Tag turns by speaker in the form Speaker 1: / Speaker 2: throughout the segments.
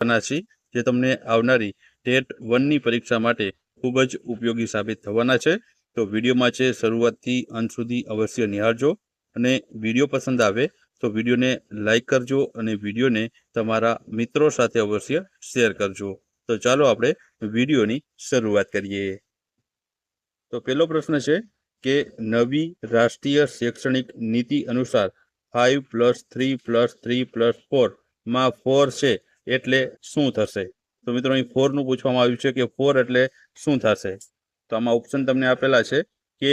Speaker 1: કરવાના છીએ, જે તમને આવનારી ટેટ 1ની પરીક્ષા માટે ખૂબ જ ઉપયોગી સાબિત થવાના છે. તો વિડીયોમાં છે શરૂઆતથી અંત સુધી અવશ્ય નિહાળજો, અને વિડીયો પસંદ આવે તો વિડીયોને લાઈક કરજો અને વિડીયોને તમારા મિત્રો સાથે અવશ્ય શેર કરજો. તો ચાલો આપણે વિડીયોની શરૂઆત કરીએ. તો પહેલો પ્રશ્ન છે કે નવી રાષ્ટ્રીય શૈક્ષણિક નીતિ અનુસાર 5+3+3+4 માં 4 છે એટલે શું થશે? તો મિત્રો અહીં 4નું પૂછવામાં આવ્યું છે કે 4 એટલે શું થશે? તો આમાં ઓપ્શન તમને આપેલા છે કે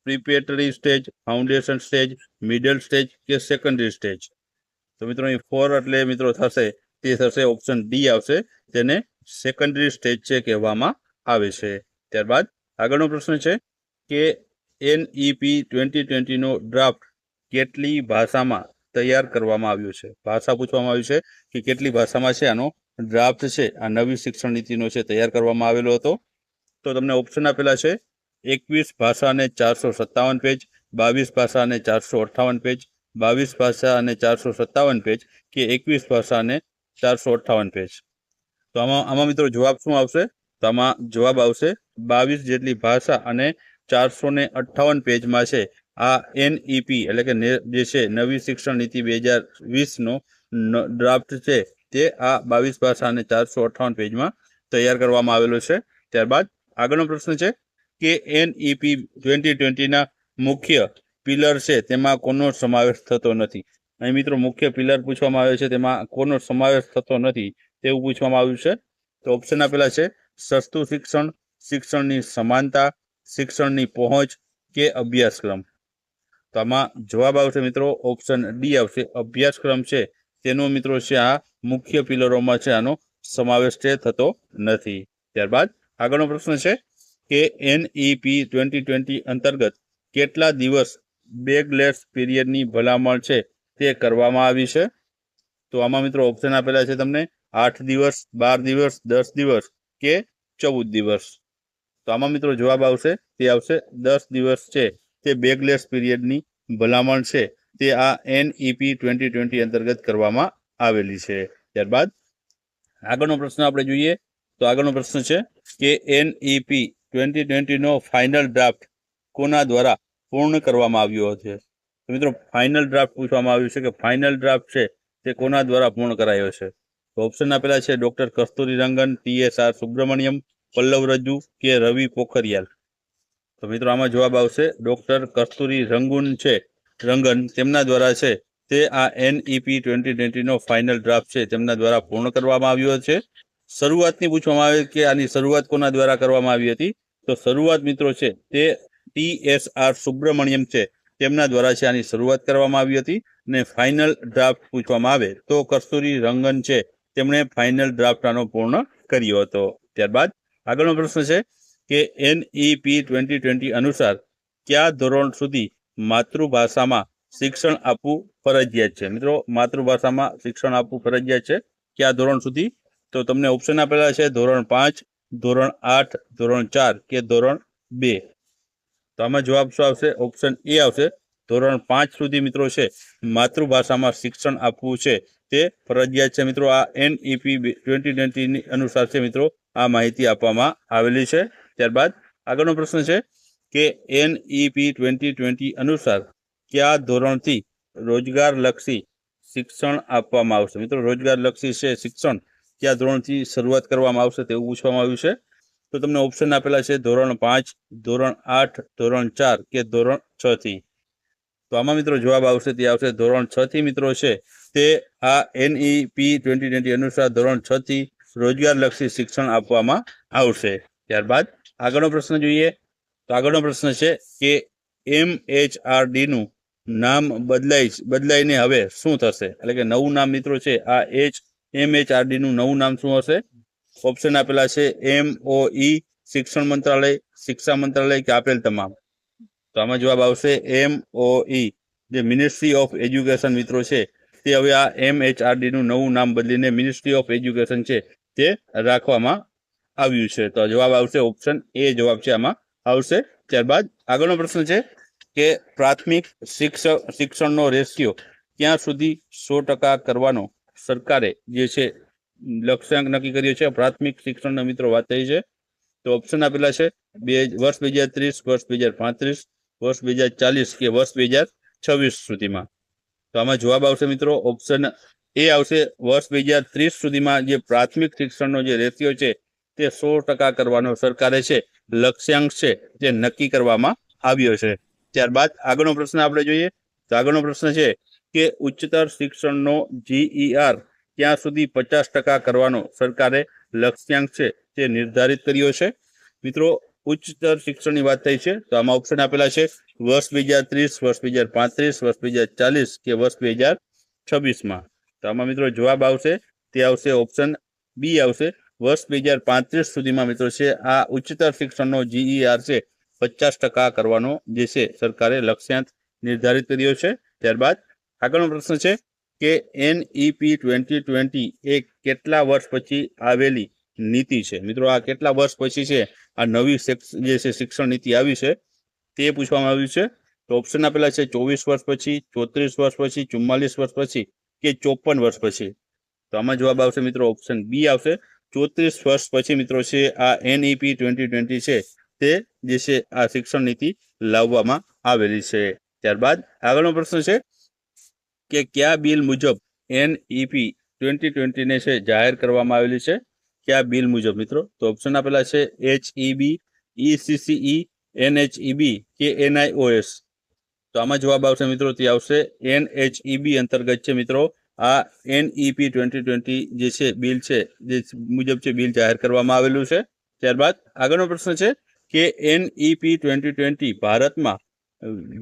Speaker 1: preparatory stage, foundation stage, middle stage કે સેકન્ડરી સ્ટેજ. તો મિત્રો અહીં 4 એટલે મિત્રો થશે તે થશે ઓપ્શન ડી આવશે, તેને સેકન્ડરી સ્ટેજ છે કહેવામાં આવે છે. ત્યારબાદ આગળનો પ્રશ્ન છે કે NEP 2020નો ડ્રાફ્ટ કેટલી ભાષામાં તૈયાર કરવામાં આવ્યો છે? ભાષા પૂછવામાં આવ્યું છે કે કેટલી ભાષામાં છે આનો ડ્રાફ્ટ છે, આ નવી શિક્ષણ નીતિનો છે તૈયાર કરવામાં આવેલો હતો. તો તમને ઓપ્શન આપેલા છે 21 ભાષા અને 457 પેજ, 22 ભાષા અને 458 પેજ, 22 ભાષા અને 457 પેજ કે 21 ભાષા અને 458 પેજ. તો આમાં મિત્રો જવાબ શું આવશે? તો આમાં જવાબ આવશે 22 જેટલી ભાષા અને 458 પેજમાં છે આ NEP એટલે કે જે છે નવી શિક્ષણ નીતિ 2020નો ડ્રાફ્ટ છે, તે આ 22 ભાષા અને 458 પેજમાં તૈયાર કરવામાં આવેલો છે. ત્યારબાદ આગળનો પ્રશ્ન છે કે NEP 2020ના મુખ્ય પિલર છે તેમાં કોનો સમાવેશ થતો નથી? અહીં મિત્રો મુખ્ય પિલર પૂછવામાં આવે છે, તેમાં કોનો સમાવેશ થતો નથી તેવું પૂછવામાં આવ્યું છે. તો ઓપ્શન આપેલા છે સસ્તું શિક્ષણ, શિક્ષણની સમાનતા, શિક્ષણની પહોંચ કે અભ્યાસક્રમ. તો આમાં જવાબ આવશે મિત્રો ઓપ્શન ડી આવશે, અભ્યાસક્રમ છે તેનો મિત્રો છે આ મુખ્ય પિલરોમાં છે આનો સમાવેશ છે થતો નથી. ત્યારબાદ આગળનો પ્રશ્ન છે કે NEP 2020 અંતર્ગત કેટલા દિવસ બેગલેસ પીરિયડની ભલામણ છે તે કરવામાં આવી છે? તો આમાં મિત્રો ઓપ્શન આપેલા છે તમને 8 દિવસ, 12 દિવસ, 10 દિવસ કે 14 દિવસ. તો આમાં મિત્રો જવાબ આવશે તે આવશે 10 દિવસ છે તે બેગલેસ પીરિયડની ભલામણ છે તે આ NEP 2020 અંતર્ગત કરવામાં આવેલી છે. ત્યારબાદ આગળનો પ્રશ્ન આપણે જોઈએ. તો આગળનો પ્રશ્ન છે કે NEP 2020નો ફાઇનલ ડ્રાફ્ટ કોના દ્વારા પૂર્ણ કરવામાં આવ્યો છે? તો મિત્રો ફાઇનલ ડ્રાફ્ટ પૂછવામાં આવ્યું છે કે ફાઇનલ ડ્રાફ્ટ છે તે કોના દ્વારા પૂર્ણ કરાયો છે? તો ઓપ્શન આપેલા છે ડોક્ટર કસ્તુરી રંગન, TSR સુબ્રમણ્યમ, પલ્લવ રજ્જુ કે રવિ પોખરિયાલ. તો મિત્રો આમાં જવાબ આવશે ડોક્ટર કસ્તુરી રંગન તેમના દ્વારા છે તે આ NEP 2020નો ફાઇનલ ડ્રાફ્ટ છે તેમના દ્વારા પૂર્ણ કરવામાં આવ્યો છે. શરૂઆતની પૂછવામાં આવે કે આની શરૂઆત કોના દ્વારા કરવામાં આવી હતી? તો શરૂઆત મિત્રો છે તે TSR સુબ્રમણ્યમ છે તેમના દ્વારા છે આની શરૂઆત કરવામાં આવી હતી. અને ફાઇનલ ડ્રાફ્ટ પૂછવામાં આવે તો કસ્તુરી રંગન છે તેમણે ફાઇનલ ડ્રાફ્ટ આનો પૂર્ણ કર્યો હતો. ત્યારબાદ આગળનો પ્રશ્ન છે કે NEP 2020 અનુસાર કયા ધોરણ સુધી માતૃભાષામાં શિક્ષણ આપવું ફરજિયાત છે? મિત્રો માતૃભાષામાં શિક્ષણ આપવું ફરજિયાત છે કયા ધોરણ સુધી? તો તમને ઓપ્શન આપેલા છે ધોરણ 5, ધોરણ 8, ધોરણ 4 કે ધોરણ 2. તો આમાં જવાબ શું આવશે? ઓપ્શન એ આવશે, ધોરણ 5 સુધી મિત્રો છે માતૃભાષામાં શિક્ષણ આપવું છે તે ફરજિયાત છે. મિત્રો આ NEP 2020 અનુસાર છે મિત્રો આ માહિતી આપવામાં આવેલી છે. ત્યારબાદ આગળનો પ્રશ્ન છે કે NEP 2020 અનુસાર કયા ધોરણથી રોજગારલક્ષી શિક્ષણ આપવામાં આવશે? મિત્રો રોજગારલક્ષી છે શિક્ષણ કયા ધોરણથી શરૂઆત કરવામાં આવશે તેવું પૂછવામાં આવ્યું છે. તો તમને ઓપ્શન આપેલા છે ધોરણ 5, ધોરણ 8, ધોરણ 4 કે ધોરણ 6 થી. તો આમાં મિત્રો જવાબ આવશે તે આવશે ધોરણ 6 થી મિત્રો છે તે આ NEP 2020 અનુસાર ધોરણ 6 થી રોજગારલક્ષી શિક્ષણ આપવામાં આવશે. ત્યારબાદ આગળનો પ્રશ્ન જોઈએ. તો આગળનો પ્રશ્ન છે કે MHRDનું નામ બદલાઈને હવે શું થશે? એટલે કે નવું નામ મિત્રો છે આ MHRDનું નવું નામ શું હશે? ઓપ્શન આપેલા છે MOE, શિક્ષણ મંત્રાલય, શિક્ષા મંત્રાલય કે આપેલ તમામ. તો આમાં જવાબ આવશે MOE, જે મિનિસ્ટ્રી ઓફ એજ્યુકેશન મિત્રો છે તે હવે આ MHRDનું નવું નામ બદલીને મિનિસ્ટ્રી ઓફ એજ્યુકેશન છે તે રાખવામાં આવ્યું છે. તો જવાબ આવશે ઓપ્શન એ જવાબ છે આમાં આવશે. ત્યારબાદ આગળનો પ્રશ્ન છે કે પ્રાથમિક શિક્ષણનો રેશિયો ક્યાં સુધી 100% કરવાનો સરકારે જે છે લક્ષ્યાંક નક્કી કર્યો છે? પ્રાથમિક શિક્ષણના મિત્રો વાત થઈ છે. તો ઓપ્શન આપેલા છે વર્ષ 2030, વર્ષ 2035, વર્ષ 2040 કે વર્ષ 2026 સુધીમાં. તો આમાં જવાબ આવશે મિત્રો ઓપ્શન એ આવશે. વર્ષ 2030 સુધીમાં જે પ્રાથમિક શિક્ષણનો જે રેશિયો છે તે 100% કરવાનો સરકારે છે લક્ષ્યાંક છે તે નક્કી કરવામાં આવ્યો છે. ત્યારબાદ આગળનો પ્રશ્ન આપણે જોઈએ. તો આગળનો પ્રશ્ન છે કે ઉચ્ચતર શિક્ષણનો GER ક્યાં સુધી 50% કરવાનો સરકારે લક્ષ્યાંક છે તે નિર્ધારિત કર્યો છે? મિત્રો ઉચ્ચતર શિક્ષણની વાત થઈ છે તો આમાં ઓપ્શન આપેલા છે વર્ષ 2030, વર્ષ 2035, વર્ષ 2040 કે વર્ષ 2026માં. તો આમાં મિત્રો જવાબ આવશે તે આવશે ઓપ્શન બી આવશે. વર્ષ 2035 સુધીમાં મિત્રો છે આ ઉચ્ચતર શિક્ષણનો GER છે 50% કરવાનો જે છે સરકારે લક્ષ્યાંક નિર્ધારિત કર્યો છે. ત્યારબાદ આગળનો પ્રશ્ન છે કે NEP 2020 એ કેટલા વર્ષ પછી આવેલી નીતિ છે? મિત્રો આ કેટલા વર્ષ પછી છે આ નવી જે છે શિક્ષણ નીતિ આવી છે તે પૂછવામાં આવ્યું છે. તો ઓપ્શન આપેલા છે 24 વર્ષ પછી, 34 વર્ષ પછી, 44 વર્ષ પછી કે 54 વર્ષ પછી. તો આમાં જવાબ આવશે મિત્રો ઓપ્શન બી આવશે. 34 વર્ષ પછી મિત્રો છે આ NEP 2020 છે તે જે છે આ શિક્ષણ નીતિ લાવવામાં આવેલી છે. ત્યારબાદ આગળનો પ્રશ્ન છે કે કયા બિલ મુજબ NEP 2020 ને છે જાહેર કરવામાં આવેલી છે? કયા બિલ મુજબ મિત્રો? તો ઓપ્શન આપેલા છે HEB, ECCE, NHEB કે NIOS. તો આમાં જવાબ આવશે મિત્રો તે આવશે NHEB અંતર્ગત છે મિત્રો આ NEP 2020 જે છે બિલ છે જે મુજબ છે બિલ જાહેર કરવામાં આવેલું છે. ત્યારબાદ આગળનો પ્રશ્ન છે કે NEP 2020 ભારતમાં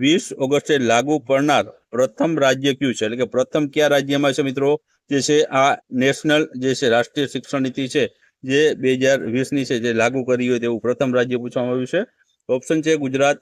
Speaker 1: 20 ઓગસ્ટે લાગુ પડનાર પ્રથમ રાજ્ય કયું છે? એટલે કે પ્રથમ કયા રાજ્યમાં છે મિત્રો જે છે આ નેશનલ જે છે રાષ્ટ્રીય શિક્ષણ નીતિ છે જે 2020ની છે જે લાગુ કરી હોય તેવું પ્રથમ રાજ્ય પૂછવામાં આવ્યું છે. ઓપ્શન છે ગુજરાત,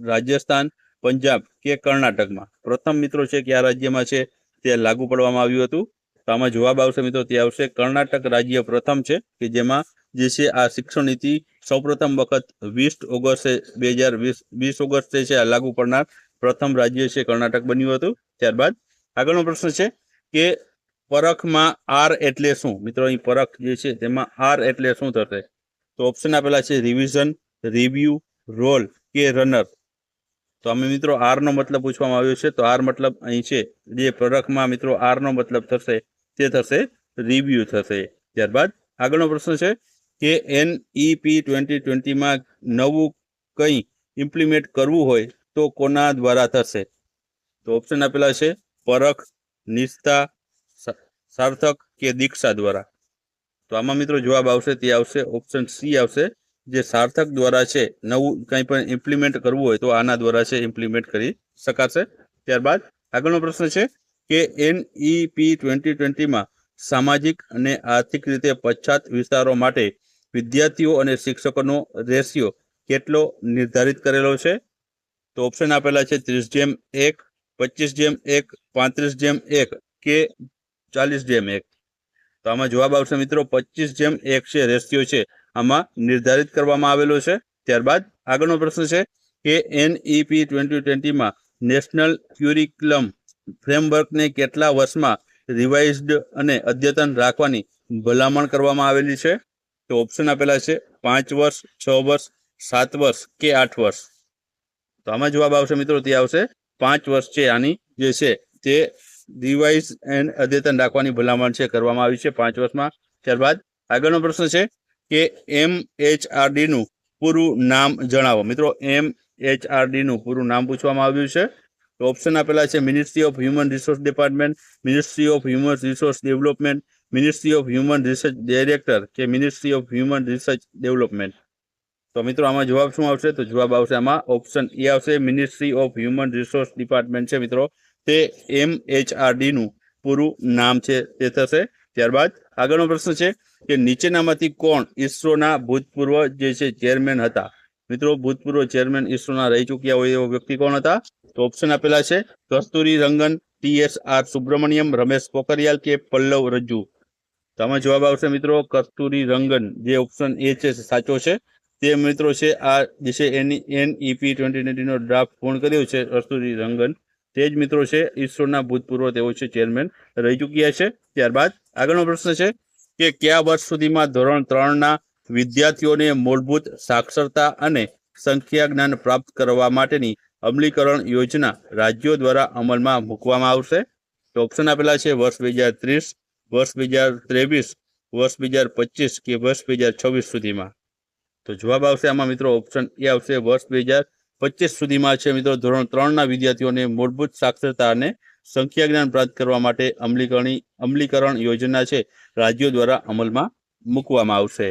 Speaker 1: રાજસ્થાન, પંજાબ કે કર્ણાટકમાં. પ્રથમ મિત્રો છે કયા રાજ્યમાં છે તે લાગુ પાડવામાં આવ્યું હતું? તો આમાં જવાબ આવશે મિત્રો તે આવશે કર્ણાટક રાજ્ય પ્રથમ છે કે જેમાં જે છે આ શિક્ષણ નીતિ સૌપ્રથમ વખત 20 ઓગસ્ટે 2020 ઓગસ્ટે છે આ લાગુ પડનાર પ્રથમ રાજ્ય છે કર્ણાટક બન્યું હતું. ત્યારબાદ આગળનો પ્રશ્ન છે કે પરખમાં R એટલે શું? મિત્રો અહીં પરખ જે છે તેમાં R એટલે શું થશે? તો ઓપ્શન આપેલા છે રિવિઝન, રિવ્યુ, રોલ કે રનર. તો અમે મિત્રો R નો મતલબ પૂછવામાં આવ્યો છે. તો R મતલબ અહીં છે જે પરખમાં મિત્રો R નો મતલબ થશે તે થશે રિવ્યુ થશે. ત્યારબાદ આગળનો પ્રશ્ન છે કે NEP 2020માં નવું કંઈ ઇમ્પ્લિમેન્ટ કરવું હોય તો કોના દ્વારા થશે? તો ઓપ્શન આપેલા છે પરખ, નિષ્ઠા, સાર્થક કે દીક્ષા દ્વારા. તો આમાં મિત્રો જવાબ આવશે તે આવશે ઓપ્શન સી આવશે. જે સાર્થક દ્વારા છે નવું કંઈ પણ ઇમ્પ્લિમેન્ટ કરવું હોય તો આના દ્વારા છે ઇમ્પ્લિમેન્ટ કરી શકાશે. ત્યારબાદ આગળનો પ્રશ્ન છે કે NEP 2020માં સામાજિક અને આર્થિક રીતે પછાત વિસ્તારો માટે વિદ્યાર્થીઓ અને શિક્ષકોનો રેશિયો કેટલો નિર્ધારિત કરેલો છે? તો ઓપ્શન આપેલા છે 30:1, 25:1, 35:1 કે 40:1. તો આમાં જવાબ આવશે મિત્રો 25:1 છે રેશિયો છે આમાં નિર્ધારિત કરવામાં આવેલો છે. ત્યારબાદ આગળનો પ્રશ્ન છે કે NEP 2020માં નેશનલ ક્યુરિક્યુલમ ફ્રેમવર્કને કેટલા વર્ષમાં રિવાઇઝડ અને અદ્યતન રાખવાની ભલામણ કરવામાં આવેલી છે? તો ઓપ્શન આપેલા છે 5 વર્ષ, 6 વર્ષ, 7 વર્ષ કે 8 વર્ષ. તો આમાં જવાબ આવશે મિત્રો તે આવશે 5 વર્ષ છે આની જે છે તે રિવાઇઝ એન્ડ અદ્યતન રાખવાની ભલામણ છે કરવામાં આવી છે 5 વર્ષમાં. ત્યારબાદ આગળનો પ્રશ્ન છે કે MHRD નું પૂરું નામ જણાવો. મિત્રો MHRD નું પૂરું નામ પૂછવામાં આવ્યું છે. તો ઓપ્શન આપેલા છે ministry of human resource department, ministry of human resource development, ministry of human research director કે ministry of human research development. તો મિત્રો આમાં જવાબ શું આવશે? તો જવાબ આવશે આમાં ઓપ્શન એ આવશે ministry of human resource department છે મિત્રો તે MHRD નું પૂરું નામ છે તે થશે. ત્યારબાદ આગળનો પ્રશ્ન છે કે નીચેનામાંથી કોણ ઇસરોના ભૂતપૂર્વ જે છે ચેરમેન હતા? મિત્રો ભૂતપૂર્વ ચેરમેન ઇસરોના રહી ચૂક્યા હોય એવો વ્યક્તિ કોણ હતા? તો ઓપ્શન આપેલા છે કસ્તુરી રંગન, TSR સુબ્રમણ્યમ, રમેશ પોખરિયાલ કે પલ્લવ રજ્જુ. તો આમાં જવાબ આવશે મિત્રો કસ્તુરી રંગન જે ઓપ્શન એ છે સાચો છે. તે મિત્રો છે આ જે છે NEP 2020 નો ડ્રાફ્ટ પૂર્ણ કર્યો છે કસ્તુરી રંગન તે જ મિત્રો છે ઈસરોના ભૂતપૂર્વ તેઓ છે ચેરમેન રહી ચૂક્યા છે. ત્યારબાદ આગળનો પ્રશ્ન છે કે કયા વર્ષ સુધીમાં ધોરણ 3ના વિદ્યાર્થીઓને મૂળભૂત સાક્ષરતા અને સંખ્યા જ્ઞાન પ્રાપ્ત કરવા માટેની અમલીકરણ યોજના રાજ્યો દ્વારા અમલમાં મૂકવામાં આવશે? તો ઓપ્શન આપેલા છે વર્ષ 2030, વર્ષ 2023, વર્ષ 2025 કે વર્ષ 2026 સુધીમાં. તો જવાબ આવશે આમાં મિત્રો ઓપ્શન એ આવશે, વર્ષ 2025 સુધીમાં છે મિત્રો ધોરણ 3ના વિદ્યાર્થીઓને મૂળભૂત સાક્ષરતા અને સંખ્યા જ્ઞાન પ્રાપ્ત કરવા માટે અમલીકરણ યોજના છે રાજ્યો દ્વારા અમલમાં મૂકવામાં આવશે.